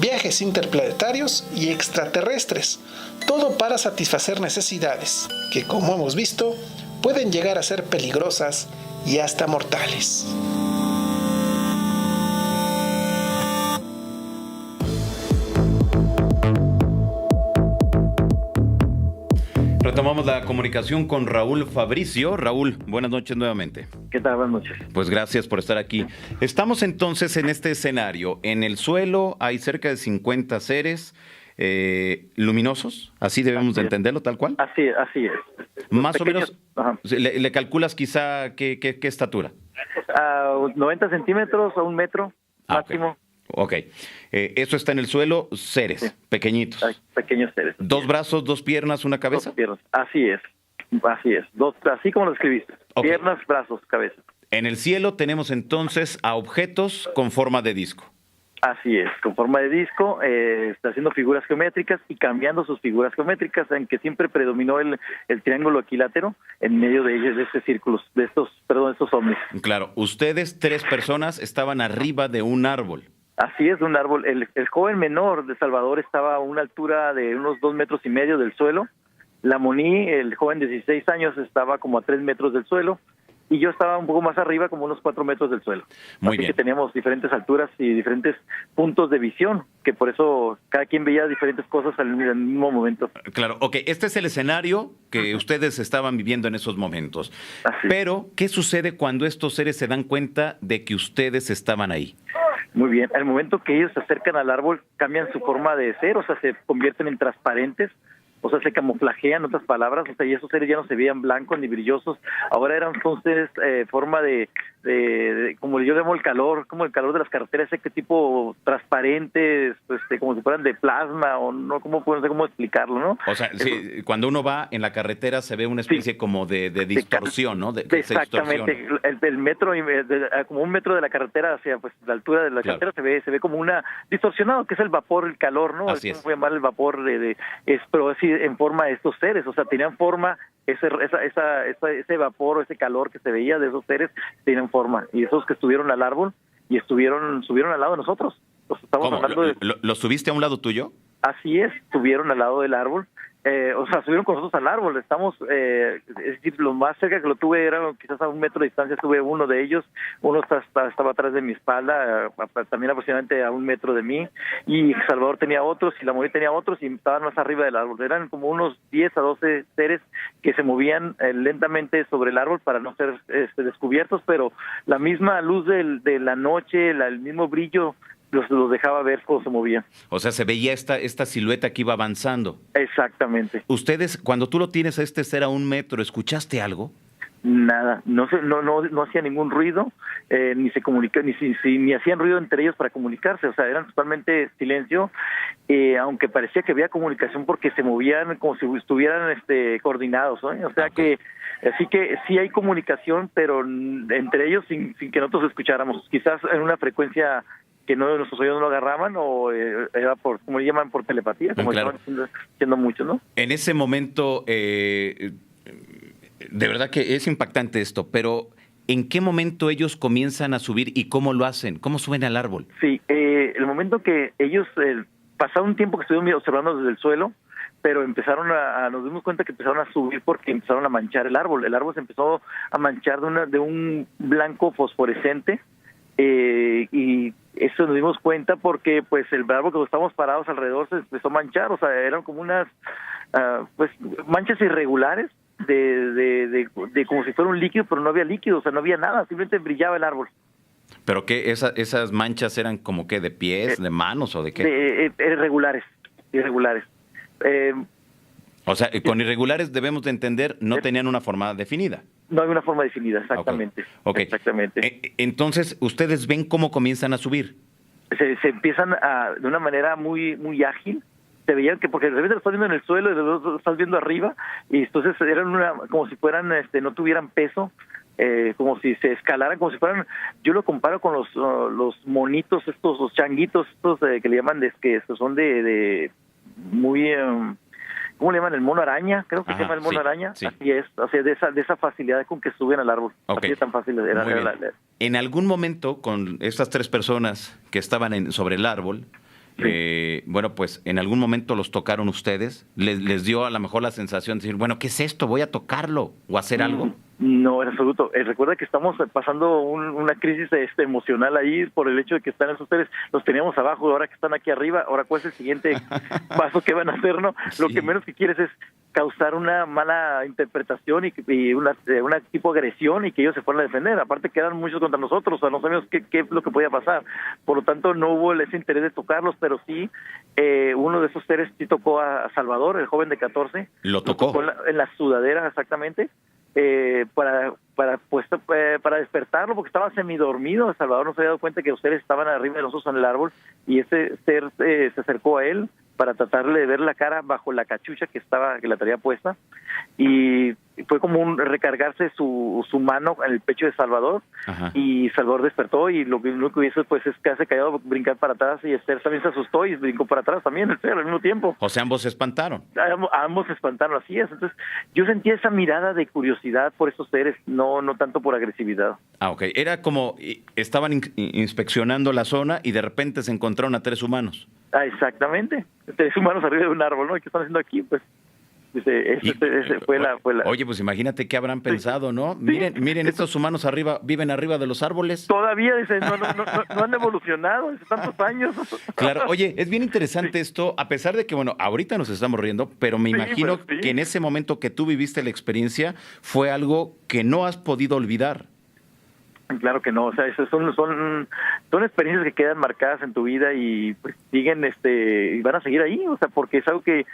viajes interplanetarios y extraterrestres, todo para satisfacer necesidades que, como hemos visto, pueden llegar a ser peligrosas y hasta mortales. Retomamos la comunicación con Raúl Fabricio. Raúl, buenas noches nuevamente. ¿Qué tal? Buenas noches. Pues gracias por estar aquí. Estamos entonces en este escenario. En el suelo hay cerca de 50 seres luminosos, así debemos de entenderlo, tal cual. Así es. Más pequeños, o menos, ¿le calculas quizá qué estatura? 90 centímetros a 1 metro máximo. Ok. Eso está en el suelo, seres, sí, pequeñitos. Pequeños seres. 2 brazos, 2 piernas, 1 cabeza. 2 piernas, así es. Así como lo escribiste. Okay. Piernas, brazos, cabeza. En el cielo tenemos entonces a objetos con forma de disco. Así es, con forma de disco, está haciendo figuras geométricas y cambiando sus figuras geométricas, en que siempre predominó el triángulo equilátero en medio de ellos, de este círculo, de estos ovnis. Claro, ustedes 3 personas estaban arriba de un árbol. Así es, de un árbol. El joven menor de Salvador estaba a una altura de unos 2,5 metros del suelo. La Moni, el joven de 16 años, estaba como a 3 metros del suelo. Y yo estaba un poco más arriba, como unos 4 metros del suelo. Muy Así bien. que teníamos diferentes alturas y diferentes puntos de visión, que por eso cada quien veía diferentes cosas al mismo momento. Claro, ok. Este es el escenario que ustedes estaban viviendo en esos momentos. Así. Pero, ¿qué sucede cuando estos seres se dan cuenta de que ustedes estaban ahí? Muy bien. Al momento que ellos se acercan al árbol, cambian su forma de ser, o sea, se convierten en transparentes. O sea, se camuflajean, en otras palabras, o sea, y esos seres ya no se veían blancos ni brillosos, ahora eran seres forma de, como yo llamo el calor de las carreteras, ese tipo transparentes, como si fueran de plasma, o no, no sé cómo explicarlo, ¿no? O sea, sí, cuando uno va en la carretera se ve una especie como de distorsión, ¿no? Exactamente, el metro, como 1 metro de la carretera hacia pues la altura de la carretera se ve como una distorsionado, que es el vapor, el calor, ¿no? Así es. Voy a llamar el vapor pero así en forma de estos seres, o sea, tenían forma, ese vapor o ese calor que se veía de esos seres, tenían forma, y esos que estuvieron al árbol y subieron al lado de nosotros. Estamos hablando de... ¿Lo subiste a un lado tuyo? Así es, subieron al lado del árbol, subieron con nosotros al árbol, es decir, lo más cerca que lo tuve era quizás a 1 metro de distancia, tuve uno de ellos, uno estaba atrás de mi espalda, también aproximadamente a 1 metro de mí, y Salvador tenía otros, y la Moni tenía otros, y estaban más arriba del árbol, eran como unos 10 a 12 seres que se movían lentamente sobre el árbol para no ser descubiertos, pero la misma luz de la noche, el mismo brillo, los dejaba ver cómo se movían. O sea, se veía esta silueta que iba avanzando. Exactamente. Ustedes, cuando tú lo tienes a este ser a 1 metro, ¿escuchaste algo? Nada, no hacía ningún ruido, ni se comunica, ni hacían ruido entre ellos para comunicarse, o sea, eran totalmente silencio, aunque parecía que había comunicación porque se movían como si estuvieran coordinados, ¿no? O sea que así que sí hay comunicación, pero entre ellos sin que nosotros escucháramos, quizás en una frecuencia que nuestros oídos no agarraban, o era como le llaman, por telepatía, como claro. Estaban diciendo mucho, ¿no? En ese momento, de verdad que es impactante esto, pero ¿en qué momento ellos comienzan a subir y cómo lo hacen? ¿Cómo suben al árbol? Sí, el momento que ellos, pasaron un tiempo que estuvieron observando desde el suelo, pero empezaron nos dimos cuenta que empezaron a subir porque empezaron a manchar el árbol se empezó a manchar de un blanco fosforescente, y eso nos dimos cuenta porque pues el árbol que estábamos parados alrededor se empezó a manchar, o sea, eran como unas pues manchas irregulares de como si fuera un líquido, pero no había líquido, o sea, no había nada, simplemente brillaba el árbol. ¿Pero qué? ¿Esas manchas eran como qué? ¿De pies, de manos o de qué? Irregulares. O sea, con irregulares debemos de entender, no tenían una forma definida. No hay una forma definida, exactamente. Okay. Exactamente. Entonces, ¿ustedes ven cómo comienzan a subir? Se empiezan de una manera muy muy ágil. Se veían que, porque de repente lo estás viendo en el suelo y de repente lo estás viendo arriba, y entonces eran como si fueran, no tuvieran peso, como si se escalaran, como si fueran, yo lo comparo con los monitos estos, los changuitos estos que le llaman, que son de muy... ¿Cómo le llaman? El mono araña, creo que se llama el mono araña. Sí. Así es, o sea, de esa facilidad con que suben al árbol. Okay. Así es tan fácil. En algún momento, con estas 3 personas que estaban sobre el árbol, sí. Bueno, pues en algún momento los tocaron ustedes, les dio a lo mejor la sensación de decir, bueno, ¿qué es esto? ¿Voy a tocarlo o hacer algo? No, en absoluto. Recuerda que estamos pasando una crisis emocional ahí por el hecho de que están esos seres, los teníamos abajo, ahora que están aquí arriba, ahora cuál es el siguiente paso que van a hacer, ¿no? Sí. Lo que menos que quieres es causar una mala interpretación y una tipo de agresión y que ellos se fueran a defender. Aparte quedan muchos contra nosotros, o sea, no sabíamos qué es lo que podía pasar. Por lo tanto, no hubo ese interés de tocarlos, pero sí, uno de esos seres sí tocó a Salvador, el joven de 14. ¿Lo tocó? En la sudadera, exactamente. Para despertarlo, porque estaba semidormido. Salvador no se había dado cuenta que los seres estaban arriba de nosotros en el árbol, y ese ser se acercó a él para tratarle de ver la cara bajo la cachucha que la traía puesta, y fue como un recargarse su mano en el pecho de Salvador. Ajá. Y Salvador despertó, y lo que hizo pues es quedarse callado, brincar para atrás, y Esther también se asustó y brincó para atrás también, el ser, al mismo tiempo. O sea, ambos se espantaron. Ambos se espantaron, así es. Entonces yo sentí esa mirada de curiosidad por esos seres, no tanto por agresividad. Ok, era como estaban inspeccionando la zona y de repente se encontraron a 3 humanos. Exactamente, 3 humanos arriba de un árbol, ¿no? ¿Qué están haciendo aquí? Pues fue la... Oye, pues imagínate qué habrán pensado, ¿no? Miren, estos humanos viven arriba de los árboles. Todavía, dicen, no han evolucionado desde tantos años. Claro, oye, es bien interesante esto, a pesar de que, bueno, ahorita nos estamos riendo, pero me imagino que en ese momento que tú viviste la experiencia fue algo que no has podido olvidar. Claro que no, o sea, son experiencias que quedan marcadas en tu vida y pues siguen, y van a seguir ahí, o sea, porque es algo que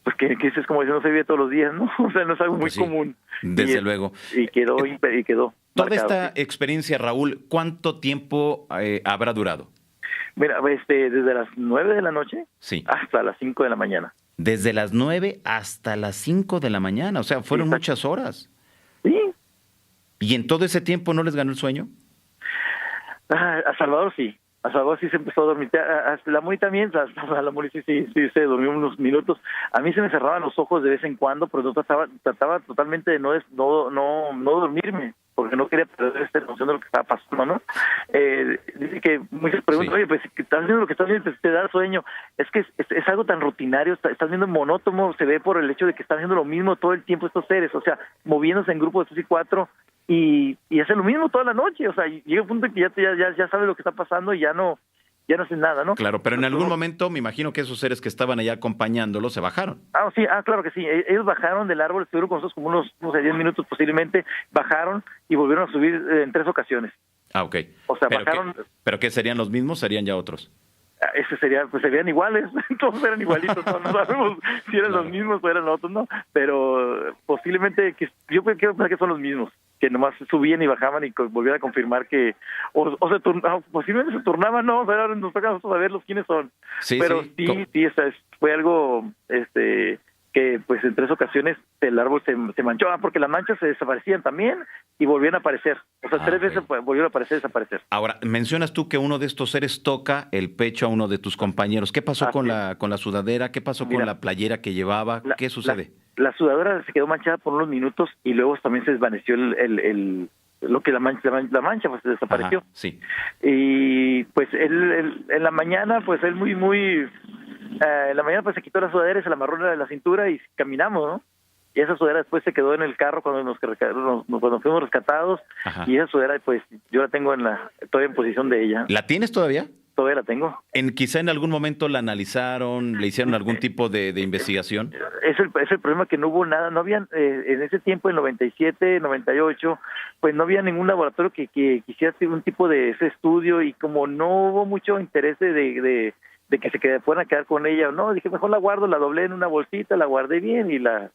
es como decir, no se vive todos los días, ¿no? O sea, no es algo muy común. Desde luego. Y quedó Toda esta experiencia, Raúl, ¿cuánto tiempo habrá durado? Mira, desde las 9 de la noche hasta las 5 de la mañana. Desde las 9 hasta las 5 de la mañana, o sea, fueron muchas horas. Sí. ¿Y en todo ese tiempo no les ganó el sueño? A Salvador sí. A Salvador sí se empezó a dormir. La Moni también, la Moni sí se durmió unos minutos. A mí se me cerraban los ojos de vez en cuando, pero trataba totalmente de no dormirme, porque no quería perder esta emoción de lo que estaba pasando, ¿no? Dice que muchas preguntas, oye, pues estás viendo lo que estás viendo, te da sueño. Es que es algo tan rutinario, estás viendo monótono, se ve por el hecho de que están haciendo lo mismo todo el tiempo estos seres, o sea, moviéndose en grupos de 3 y 4, y hacen lo mismo toda la noche, o sea, llega un punto en que ya sabes lo que está pasando y ya no hacen nada, ¿no? Claro, pero en algún momento me imagino que esos seres que estaban allá acompañándolos se bajaron. Sí, claro que sí. Ellos bajaron del árbol, estuvieron con nosotros como unos 10 minutos posiblemente, bajaron y volvieron a subir en 3 ocasiones. Ok. O sea, bajaron... ¿Pero qué serían los mismos? ¿Serían ya otros? Pues serían iguales, todos eran igualitos, no sabemos si eran los mismos o eran otros, ¿no? Pero posiblemente, yo creo que son los mismos, que nomás subían y bajaban y volvían a confirmar que, posiblemente se turnaban, ¿no? O sea, nos toca a nosotros saber quiénes son. Sí, pero sí, fue algo, que pues en 3 ocasiones el árbol se manchó, porque las manchas se desaparecían también y volvían a aparecer. O sea, 3 veces volvieron a aparecer y desaparecer. Ahora, mencionas tú que uno de estos seres toca el pecho a uno de tus compañeros. ¿Qué pasó con la sudadera? ¿Qué pasó con la playera que llevaba? ¿Qué sucede? La sudadera se quedó manchada por unos minutos y luego también se desvaneció la mancha pues desapareció. Ajá, sí. Y pues él en la mañana, pues él en la mañana pues se quitó la sudadera y se la amarró de la cintura y caminamos, ¿no? Y esa sudadera después se quedó en el carro cuando cuando fuimos rescatados. Ajá. Y esa sudadera pues yo la tengo todavía en posición de ella. ¿La tienes todavía? Todavía la tengo. Quizá en algún momento la analizaron, le hicieron algún tipo de investigación. Es el problema, que no hubo nada, no habían, en ese tiempo, en 97, 98, pues no había ningún laboratorio que quisiera hacer un tipo de ese estudio, y como no hubo mucho interés de que se fueran a quedar con ella o no, dije, mejor la guardo, la doblé en una bolsita, la guardé bien y la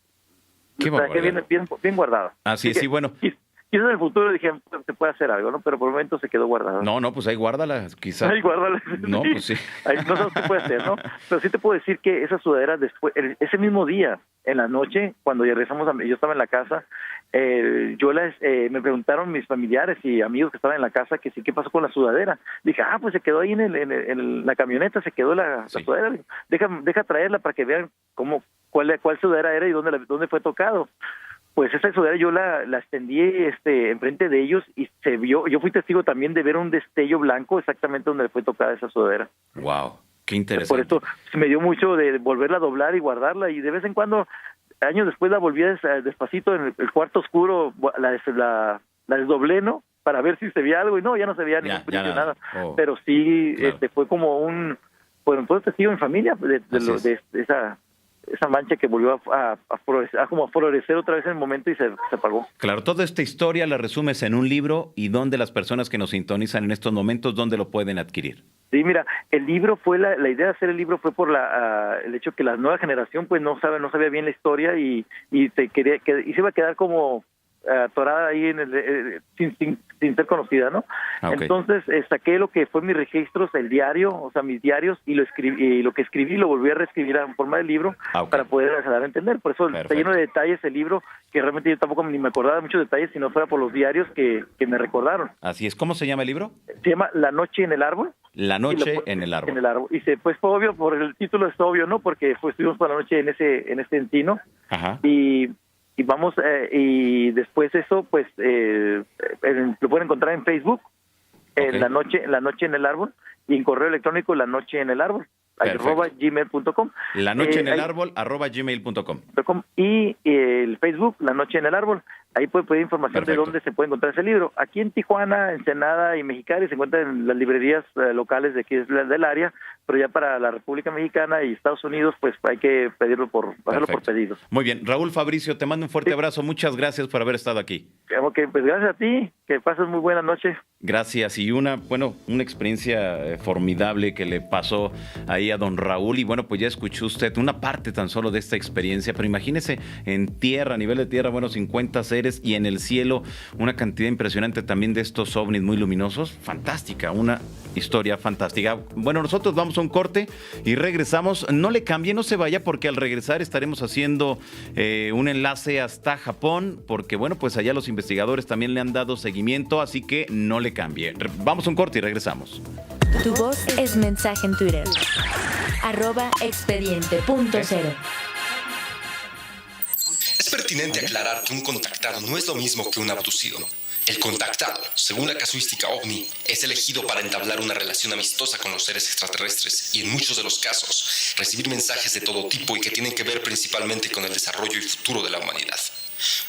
dejé bien guardada. Así es, sí, bueno. Quizás en el futuro dije, se puede hacer algo, ¿no? Pero por el momento se quedó guardada. No, pues ahí guárdala, quizás. Ahí guárdala. No, pues sí. Ahí, no sabes qué puede hacer, ¿no? Pero sí te puedo decir que esa sudadera después, ese mismo día, en la noche, cuando ya regresamos, yo estaba en la casa, me preguntaron mis familiares y amigos que estaban en la casa que sí, ¿qué pasó con la sudadera? Dije, pues se quedó ahí en la camioneta, se quedó la sudadera. Deja traerla para que vean cuál sudadera era y dónde fue tocado. Pues esa sudadera yo la extendí enfrente de ellos y se vio. Yo fui testigo también de ver un destello blanco exactamente donde fue tocada esa sudadera. Wow, qué interesante. Por esto me dio mucho de volverla a doblar y guardarla, y de vez en cuando, años después, la volví despacito en el cuarto oscuro, la desdoblé, ¿no? Para ver si se veía algo, y no, ya no se veía ningún brillo, nada. Oh. Pero sí, claro. Fue como fue testigo en familia de esa mancha que volvió a florecer otra vez en el momento y se apagó. Claro, toda esta historia la resumes en un libro, y ¿dónde las personas que nos sintonizan en estos momentos, dónde lo pueden adquirir? Sí, mira, el libro fue la idea de hacer el libro fue por el hecho que la nueva generación pues no sabía bien la historia y se iba a quedar como atorada ahí sin ser conocida, ¿no? Okay. Entonces saqué lo que fue mis registros, el diario, o sea, mis diarios, y lo que escribí lo volví a reescribir en forma de libro para poder dar a entender. Por eso Perfecto. Está lleno de detalles el libro, que realmente yo tampoco ni me acordaba de muchos detalles si no fuera por los diarios que me recordaron. Así es. ¿Cómo se llama el libro? Se llama La noche en el árbol. La noche en el árbol. En el árbol. Y pues fue obvio, por el título es obvio, ¿no? Porque estuvimos por la noche en ese encino. Ajá. Y vamos, y después eso, pues, lo pueden encontrar en Facebook, okay. La noche en el árbol, y en correo electrónico, lanocheenelárbol, @gmail.com. La noche en el árbol, @gmail.com. Y el Facebook, La Noche en el Árbol. Ahí puede pedir información Perfecto. De dónde se puede encontrar ese libro. Aquí en Tijuana, Ensenada y Mexicali se encuentra en las librerías locales de aquí del área, pero ya para la República Mexicana y Estados Unidos, pues hay que pedirlo hacerlo por pedidos. Muy bien. Raúl Fabricio, te mando un fuerte abrazo. Muchas gracias por haber estado aquí. Ok, pues gracias a ti. Que pases muy buena noche. Gracias. Y una experiencia formidable que le pasó ahí a don Raúl. Y bueno, pues ya escuchó usted una parte tan solo de esta experiencia, pero imagínese en tierra, a nivel de tierra, 50 seres, y en el cielo una cantidad impresionante también de estos ovnis muy luminosos. Fantástica, una historia fantástica. Bueno, nosotros vamos a un corte y regresamos. No le cambie, no se vaya, porque al regresar estaremos haciendo un enlace hasta Japón, porque bueno, pues allá los investigadores también le han dado seguimiento, así que no le cambie. Vamos a un corte y regresamos. Tu voz es mensaje en Twitter. @expediente.0. Es pertinente aclarar que un contactado no es lo mismo que un abducido. El contactado, según la casuística OVNI, es elegido para entablar una relación amistosa con los seres extraterrestres y, en muchos de los casos, recibir mensajes de todo tipo y que tienen que ver principalmente con el desarrollo y futuro de la humanidad.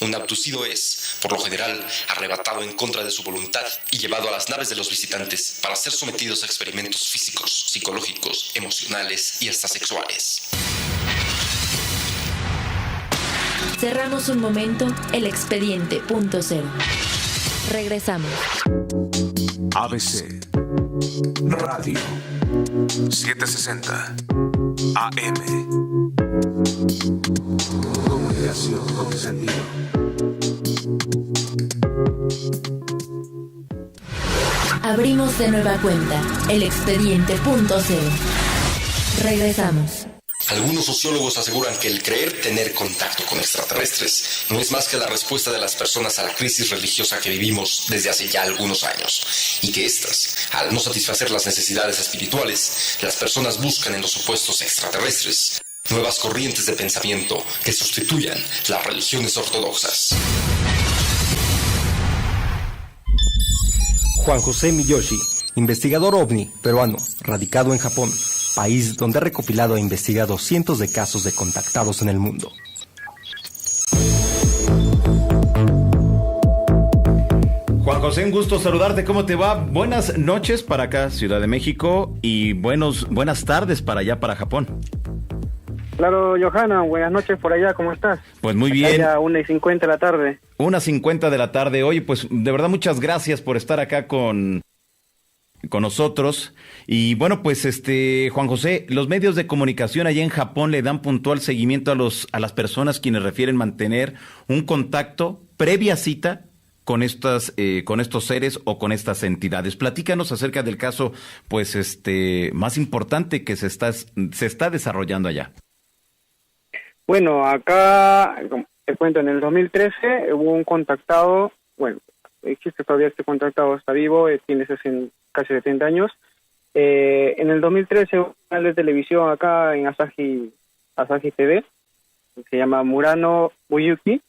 Un abducido es, por lo general, arrebatado en contra de su voluntad y llevado a las naves de los visitantes para ser sometidos a experimentos físicos, psicológicos, emocionales y hasta sexuales. Cerramos un momento el expediente.0. Regresamos. ABC Radio 760 AM. Comunicación con sentido. Abrimos de nueva cuenta el expediente.0. Regresamos. Algunos sociólogos aseguran que el creer tener contacto con extraterrestres no es más que la respuesta de las personas a la crisis religiosa que vivimos desde hace ya algunos años, y que estas, al no satisfacer las necesidades espirituales, las personas buscan en los supuestos extraterrestres nuevas corrientes de pensamiento que sustituyan las religiones ortodoxas. Juan José Miyoshi, investigador ovni peruano, radicado en Japón, país donde ha recopilado e investigado cientos de casos de contactados en el mundo. Juan José, un gusto saludarte. ¿Cómo te va? Buenas noches para acá, Ciudad de México, y buenas tardes para allá, para Japón. Claro, Johanna, buenas noches por allá, ¿cómo estás? Pues muy bien. Ya 1:50 de la tarde. 1:50 de la tarde. Oye, pues de verdad muchas gracias por estar acá con nosotros. Y bueno, pues Juan José, los medios de comunicación allá en Japón le dan puntual seguimiento a las personas quienes refieren mantener un contacto previa cita con estos seres o con estas entidades. Platícanos acerca del caso, pues más importante que se está desarrollando allá. Bueno, acá te cuento, en el 2013 hubo un contactado, bueno, existe todavía este contactado, está vivo, tiene casi 70 años. En el 2013 un canal de televisión acá en Asahi TV, se llama Murano Buyuki,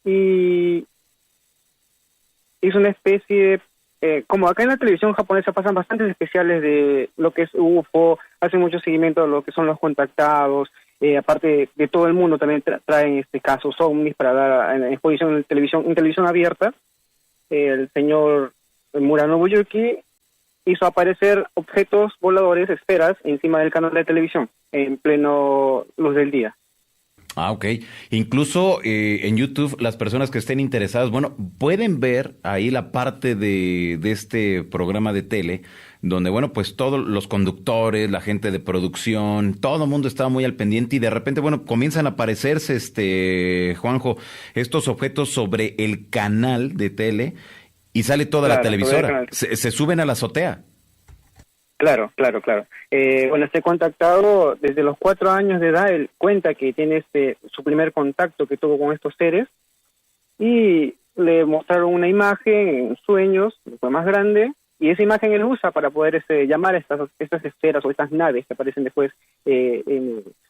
y hizo una especie, como acá en la televisión japonesa pasan bastantes especiales de lo que es UFO, hacen mucho seguimiento de lo que son los contactados, aparte de todo el mundo también traen casos ovnis para dar en exposición en televisión abierta. El señor Murano Buyuki hizo aparecer objetos voladores, esferas, encima del canal de televisión, en pleno luz del día. Ah, ok. Incluso en YouTube, las personas que estén interesadas, bueno, pueden ver ahí la parte de este programa de tele, donde, bueno, pues todos los conductores, la gente de producción, todo el mundo estaba muy al pendiente y de repente, bueno, comienzan a aparecerse, Juanjo, estos objetos sobre el canal de tele y sale toda la televisora. Se suben a la azotea. Claro. Bueno, este contactado desde los 4 años de edad, él cuenta que tiene su primer contacto que tuvo con estos seres y le mostraron una imagen en sueños, fue más grande, y esa imagen él usa para poder llamar a estas esferas o estas naves que aparecen después.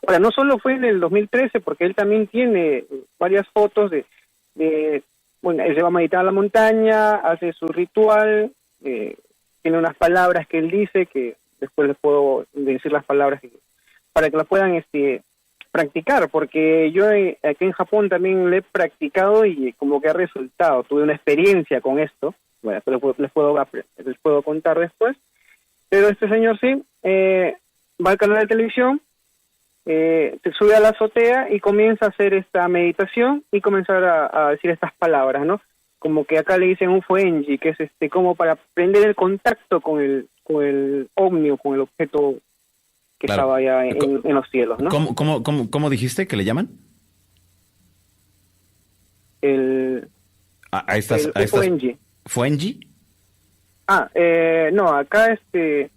Ahora, no solo fue en el 2013, porque él también tiene varias fotos bueno, él se va a meditar a la montaña, hace su ritual, tiene unas palabras que él dice, que después les puedo decir las palabras para que las puedan practicar, porque yo aquí en Japón también le he practicado y como que ha resultado, tuve una experiencia con esto, bueno, les puedo contar después, pero este señor sí, va al canal de televisión, se sube a la azotea y comienza a hacer esta meditación y comenzar a decir estas palabras, ¿no? Como que acá le dicen UFO Enji, que es como para prender el contacto con el ovni o con el objeto que estaba allá en los cielos, ¿no? ¿Cómo dijiste que le llaman? A estas Fuenji. ¿Fuenji? No, acá se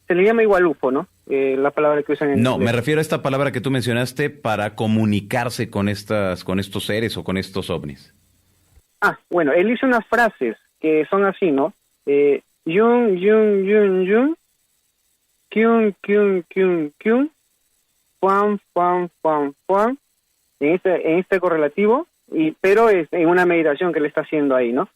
le llama igual UFO, ¿no? La palabra que usan en No, inglés. me refiero a esta palabra que tú mencionaste para comunicarse con estos seres o con estos ovnis. Bueno, él hizo unas frases que son así, ¿no? Yun, yun, yun, yun, kyun, kyun, kyun, kyun, fuan, fuan, fuan, fuan, en este correlativo, pero es en una meditación que él está haciendo ahí, ¿no?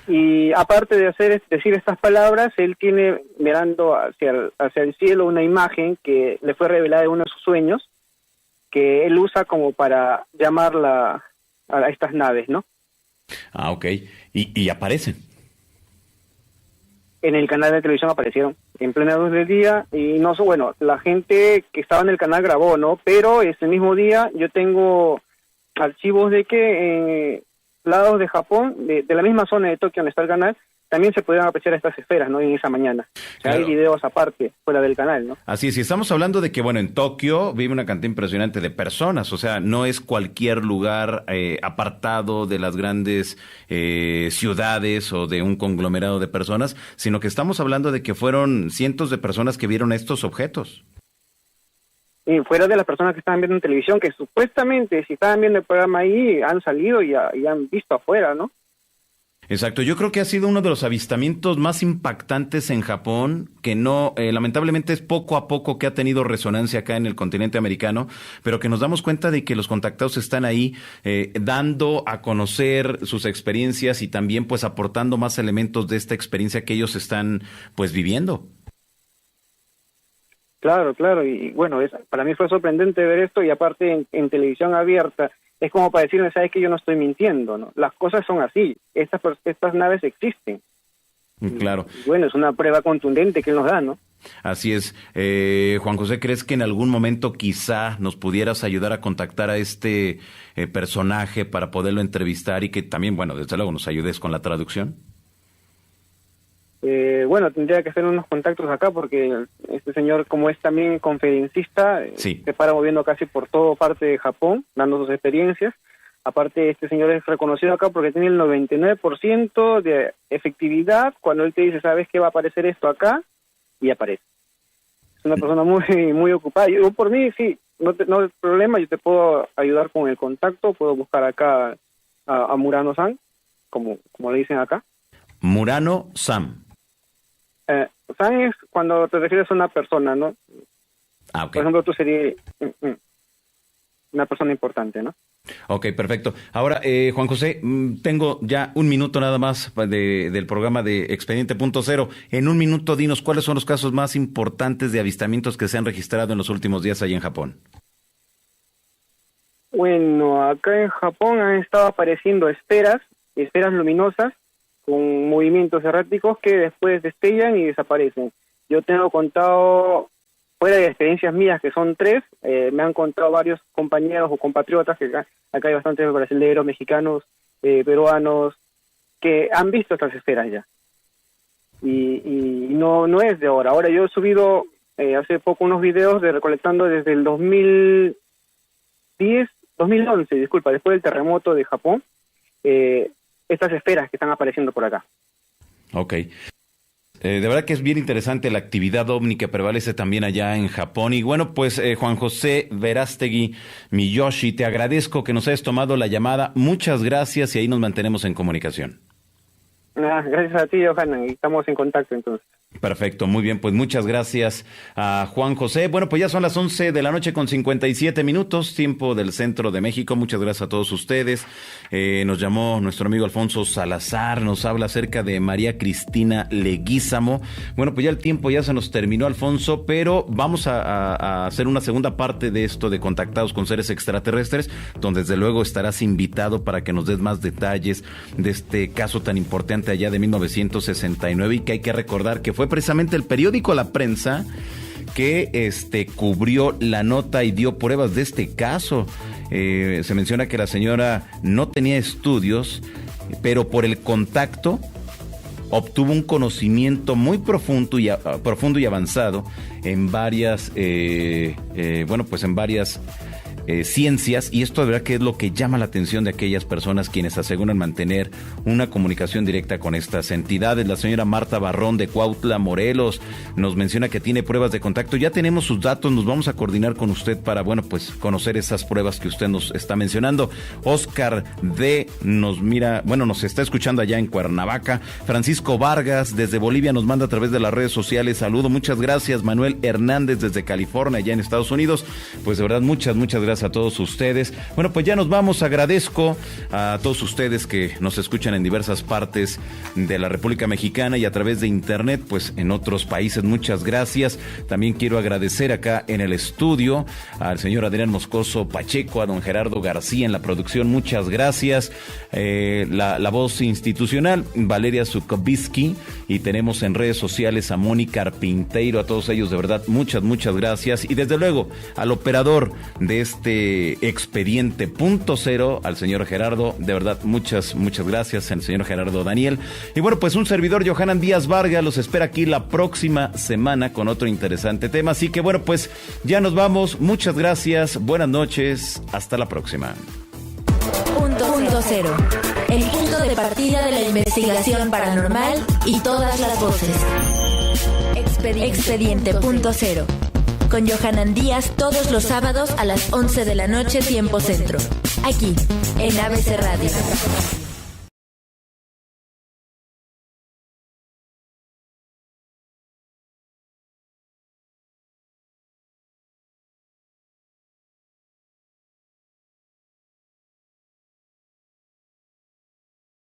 Y aparte de decir estas palabras, él tiene mirando hacia el cielo una imagen que le fue revelada en uno de sus sueños, que él usa como para llamar a estas naves, ¿no? Ah, ok. ¿Y aparecen? En el canal de televisión aparecieron en plena luz del día y no sé, bueno, la gente que estaba en el canal grabó, ¿no? Pero ese mismo día yo tengo archivos de que en lados de Japón, de la misma zona de Tokio donde está el canal, también se pudieron apreciar estas esferas, ¿no? En esa mañana. O sea, Claro. hay videos aparte, fuera del canal, ¿no? Así es, y estamos hablando de que, bueno, en Tokio vive una cantidad impresionante de personas, o sea, no es cualquier lugar apartado de las grandes ciudades o de un conglomerado de personas, sino que estamos hablando de que fueron cientos de personas que vieron estos objetos. Y fuera de las personas que estaban viendo en televisión, que supuestamente si estaban viendo el programa ahí, han salido y han visto afuera, ¿no? Exacto, yo creo que ha sido uno de los avistamientos más impactantes en Japón, que no, lamentablemente es poco a poco que ha tenido resonancia acá en el continente americano, pero que nos damos cuenta de que los contactados están ahí dando a conocer sus experiencias y también pues aportando más elementos de esta experiencia que ellos están pues viviendo. Claro, y bueno, para mí fue sorprendente ver esto, y aparte en televisión abierta, es como para decirme, sabes que yo no estoy mintiendo, ¿no? Las cosas son así, estas naves existen. Claro. Y bueno, es una prueba contundente que él nos da, ¿no? Así es. Juan José, ¿crees que en algún momento quizá nos pudieras ayudar a contactar a este personaje para poderlo entrevistar y que también, bueno, desde luego nos ayudes con la traducción? Bueno, tendría que hacer unos contactos acá porque este señor, como es también conferencista, sí, se para moviendo casi por toda parte de Japón, dando sus experiencias. Aparte, este señor es reconocido acá porque tiene el 99% de efectividad. Cuando él te dice, ¿sabes qué va a aparecer esto acá? Y aparece. Es una persona muy ocupada. Yo por mí, sí, no hay problema, yo te puedo ayudar con el contacto, puedo buscar acá a Murano-san, como le dicen acá. Murano-san. San es cuando te refieres a una persona, ¿no? Ah, ok. Por ejemplo, tú serías una persona importante, ¿no? Ok, perfecto. Ahora, Juan José, tengo ya un minuto nada más del programa de Expediente.0. En un minuto, dinos, ¿cuáles son los casos más importantes de avistamientos que se han registrado en los últimos días allá en Japón? Bueno, acá en Japón han estado apareciendo esferas luminosas, con movimientos erráticos que después destellan y desaparecen. Yo tengo contado, fuera de experiencias mías, que son 3, me han contado varios compañeros o compatriotas, que acá hay bastantes brasileños, mexicanos, peruanos, que han visto estas esferas ya. Y no es de ahora. Ahora yo he subido hace poco unos videos de recolectando desde el 2011, después del terremoto de Japón, estas esferas que están apareciendo por acá. Ok. De verdad que es bien interesante la actividad ovni que prevalece también allá en Japón. Y bueno, pues Juan José Verástegui Miyoshi, te agradezco que nos hayas tomado la llamada. Muchas gracias y ahí nos mantenemos en comunicación. Gracias a ti, Johanan, y estamos en contacto entonces. Perfecto, muy bien, pues muchas gracias a Juan José. Bueno, pues ya son las 11 de la noche con 57 minutos, tiempo del centro de México. Muchas gracias a todos ustedes. Nos llamó nuestro amigo Alfonso Salazar, nos habla acerca de María Cristina Leguízamo. Bueno, pues ya el tiempo ya se nos terminó, Alfonso, pero vamos a hacer una segunda parte de esto de Contactados con Seres Extraterrestres, donde desde luego estarás invitado para que nos des más detalles de este caso tan importante allá de 1969 y que hay que recordar que fue precisamente el periódico La Prensa que cubrió la nota y dio pruebas de este caso. Se menciona que la señora no tenía estudios, pero por el contacto obtuvo un conocimiento muy profundo y avanzado en varias, en varias ciencias, y esto de verdad que es lo que llama la atención de aquellas personas quienes aseguran mantener una comunicación directa con estas entidades. La señora Marta Barrón de Cuautla, Morelos, nos menciona que tiene pruebas de contacto. Ya tenemos sus datos, nos vamos a coordinar con usted para, conocer esas pruebas que usted nos está mencionando. Oscar D. nos está escuchando allá en Cuernavaca. Francisco Vargas desde Bolivia nos manda a través de las redes sociales saludo, muchas gracias. Manuel Hernández desde California, allá en Estados Unidos, pues de verdad muchas gracias a todos ustedes. Bueno, pues ya nos vamos. Agradezco a todos ustedes que nos escuchan en diversas partes de la República Mexicana y a través de internet, pues en otros países. Muchas gracias. También quiero agradecer acá en el estudio al señor Adrián Moscoso Pacheco, a don Gerardo García en la producción. Muchas gracias. La voz institucional, Valeria Zukovsky, y tenemos en redes sociales a Mónica Arpinteiro. A todos ellos, de verdad, muchas gracias. Y desde luego al operador de este Expediente.0, al señor Gerardo, de verdad, muchas gracias, al señor Gerardo Daniel. Y bueno, pues un servidor, Johanan Díaz Vargas, los espera aquí la próxima semana con otro interesante tema. Así que bueno, pues ya nos vamos. Muchas gracias, buenas noches, hasta la próxima. Punto cero. El punto de partida de la investigación paranormal y todas las voces. Expediente.0. Con Johanan Díaz todos los sábados a las 11 de la noche, tiempo centro. Aquí, en ABC Radio.